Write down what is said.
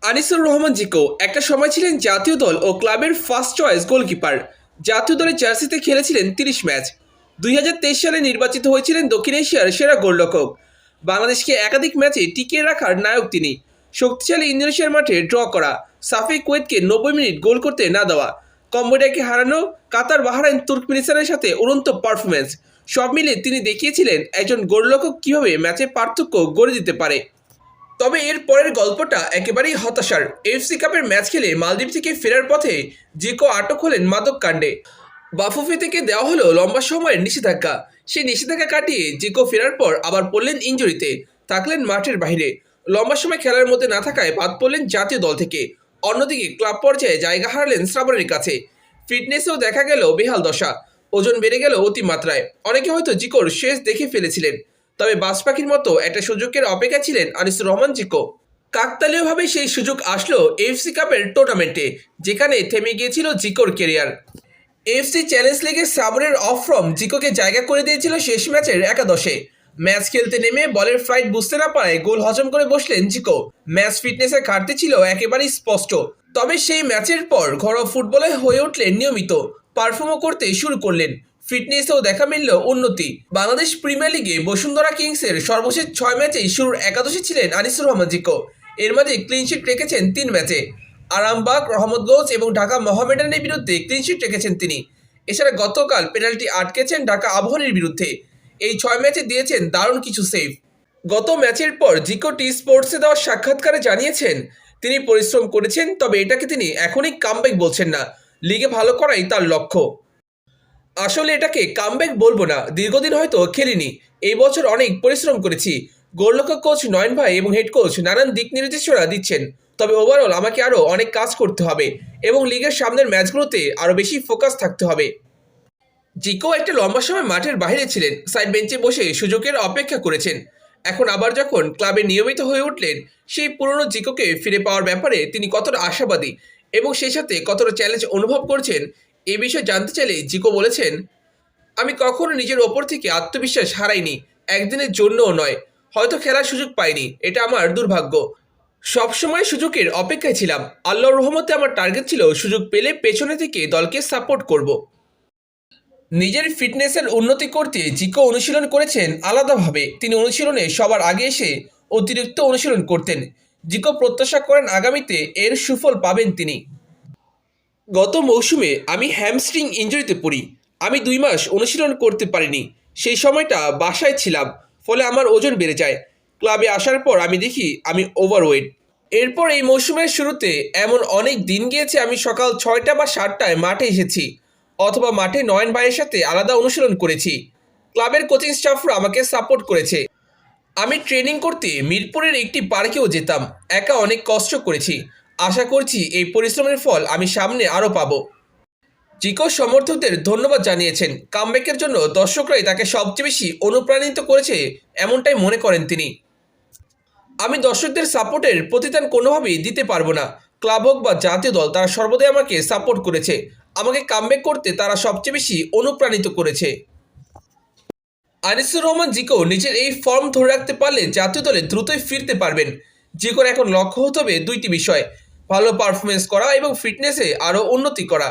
আনিসুর রহমান জিকো একটা সময় ছিলেন জাতীয় দল ও ক্লাবের ফার্স্ট চয়েস গোলকিপার। জাতীয় দলের জার্সিতে খেলেছিলেন ৩০ ম্যাচ। ২০২৩ সালে নির্বাচিত হয়েছিলেন দক্ষিণ এশিয়ার সেরা গোলরক্ষক। বাংলাদেশকে একাধিক ম্যাচে টিকিয়ে রাখার নায়ক তিনি। শক্তিশালী ইন্দোনেশিয়ার মাঠে ড্র করা, সাফি কুয়েতকে ৯০ মিনিট গোল করতে না দেওয়া, কম্বোডিয়াকে হারানো, কাতার, বাহরাইন, তুর্কমেনিস্তানের সাথে উড়ন্ত পারফরমেন্স, সব মিলিয়ে তিনি দেখিয়েছিলেন একজন গোলরক্ষক কীভাবে ম্যাচে পার্থক্য গড়ে দিতে পারে। তবে এর পরের গল্পটা একেবারেই হতাশার। এফসি কাপের ম্যাচ খেলে মালদ্বীপ থেকে ফেরার পথে জিকো আটক হলেন মাদক কাণ্ডে। বাফুফে থেকে দেওয়া হলো লম্বা সময়ের নিষেধাজ্ঞা। সেই নিষেধাজ্ঞা কাটিয়ে জিকো ফেরার পর আবার পড়লেন ইনজুরিতে, থাকলেন মাঠের বাইরে। লম্বা সময় খেলার মধ্যে না থাকায় বাদ পড়লেন জাতীয় দল থেকে। অন্যদিকে ক্লাব পর্যায়ে জায়গা হারালেন শ্রাবণের কাছে। ফিটনেসেও দেখা গেল বেহাল দশা, ওজন বেড়ে গেল অতিমাত্রায়। অনেকে হয়তো জিকোর শেষ দেখে ফেলেছিলেন, তবে বাজ পাখির মতো একটা সুযোগের অপেক্ষা ছিলেন আনিসুর রহমান জিকো। কাকতালীয়ভাবে সেই সুযোগ আসলো এফসি কাপের টুর্নামেন্টে, যেখানে থেমে গিয়েছিল জিকোর কেরিয়ার। এফসি চ্যালেঞ্জ লিগে শ্রাবণের অফ ফর্ম জিকোকে জায়গা করে দিয়েছিল শেষ ম্যাচের একাদশে। ম্যাচ খেলতে নেমে বলের ফ্লাইট বুঝতে না পারায় গোল হজম করে বসলেন জিকো। ম্যাচ ফিটনেসের ঘাটতি ছিল একেবারেই স্পষ্ট। তবে সেই ম্যাচের পর ঘরোয়া ফুটবলে হয়ে উঠলেন নিয়মিত, পারফর্মও করতে শুরু করলেন। ফিটনেসেও দেখা মিলল উন্নতি। বাংলাদেশ প্রিমিয়ার লিগে বসুন্ধরা কিংসের সর্বশেষ ৬ ম্যাচেই শুরুর একাদশে ছিলেন আনিসুর রহমান জিকো। এর মাঝে ক্লিনশিট রেখেছেন ৩ ম্যাচে। আরামবাগ, রহমতগঞ্জ এবং ঢাকা মোহামেডানের বিরুদ্ধে ক্লিনশিট রেখেছেন তিনি। এছাড়া গতকাল পেনাল্টি আটকেছেন ঢাকা আবাহনীর বিরুদ্ধে। এই ৬ ম্যাচে দিয়েছেন দারুণ কিছু সেভ। গত ম্যাচের পর জিকো টি স্পোর্টসে দেওয়া সাক্ষাৎকারে জানিয়েছেন তিনি পরিশ্রম করেছেন, তবে এটাকে তিনি এখনই কামব্যাক বলছেন না। লিগে ভালো করাই তার লক্ষ্য। আসলে এটাকে কামব্যাক বলবো না, দীর্ঘদিন হয়তো খেলিনি। এই বছর অনেক পরিশ্রম করেছি। গোলরক্ষক কোচ নয়ন ভাই এবং হেড কোচ নানান দিক নির্দেশনা দিচ্ছেন। তবে ওভারঅল আমাকে আরও অনেক কাজ করতে হবে এবং লিগের সামনের ম্যাচগুলোতে আরও বেশি ফোকাস থাকতে হবে। জিকো একটা লম্বা সময় মাঠের বাইরে ছিলেন, সাইড বেঞ্চে বসে সুযোগের অপেক্ষা করেছেন। এখন আবার যখন ক্লাবে নিয়মিত হয়ে উঠলেন, সেই পুরনো জিকোকে ফিরে পাওয়ার ব্যাপারে তিনি কতটা আশাবাদী এবং সেই সাথে কতটা চ্যালেঞ্জ অনুভব করছেন, এ বিষয়ে জানতে চাইলে জিকো বলেছেন, আমি কখনো নিজের ওপর থেকে আত্মবিশ্বাস হারাইনি, একদিনের জন্যও নয়। হয়তো খেলার সুযোগ পাইনি, এটা আমার দুর্ভাগ্য। সবসময় সুযোগের অপেক্ষায় ছিলাম। আল্লাহর রহমতে আমার টার্গেট ছিল সুযোগ পেলে পেছনে থেকে দলকে সাপোর্ট করব। নিজের ফিটনেসের উন্নতি করতে জিকো অনুশীলন করেছেন আলাদাভাবে। তিনি অনুশীলনে সবার আগে এসে অতিরিক্ত অনুশীলন করতেন। জিকো প্রত্যাশা করেন আগামীতে এর সুফল পাবেন তিনি। গত মৌসুমে আমি হ্যামস্ট্রিং ইনজুরিতে পড়ি। আমি ২ মাস অনুশীলন করতে পারিনি। সেই সময়টা বাসায় ছিলাম, ফলে আমার ওজন বেড়ে যায়। ক্লাবে আসার পর আমি দেখি আমি ওভারওয়েট। এরপর এই মৌসুমের শুরুতে এমন অনেক দিন গিয়েছে আমি সকাল ৬টা বা ৭টায় মাঠে এসেছি, অথবা মাঠে নয়ন ভাইয়ের সাথে আলাদা অনুশীলন করেছি। ক্লাবের কোচিং স্টাফরা আমাকে সাপোর্ট করেছে। আমি ট্রেনিং করতে মিরপুরের একটি পার্কেও যেতাম। একা অনেক কষ্ট করেছি। আশা করছি এই পরিশ্রমের ফল আমি সামনে আরও পাবো। জিকো সমর্থকদের ধন্যবাদ জানিয়েছেন। কামব্যাকের জন্য দর্শকরাই তাকে সবচেয়ে বেশি অনুপ্রাণিত করেছে, এমনটাই মনে করেন তিনি। আমি দর্শকদের সাপোর্টের প্রতিদান কোনোভাবেই দিতে পারবো না। ক্লাব হোক বা জাতীয় দল, তারা সর্বদাই আমাকে সাপোর্ট করেছে। আমাকে কামব্যাক করতে তারা সবচেয়ে বেশি অনুপ্রাণিত করেছে। আনিসুর রহমান জিকো নিজের এই ফর্ম ধরে রাখতে পারলে জাতীয় দলে দ্রুতই ফিরতে পারবেন। জিকোর এখন লক্ষ্য হতে হবে ২টি বিষয়: ভালো পারফরমেন্স করা এবং ফিটনেসে আরও উন্নতি করা।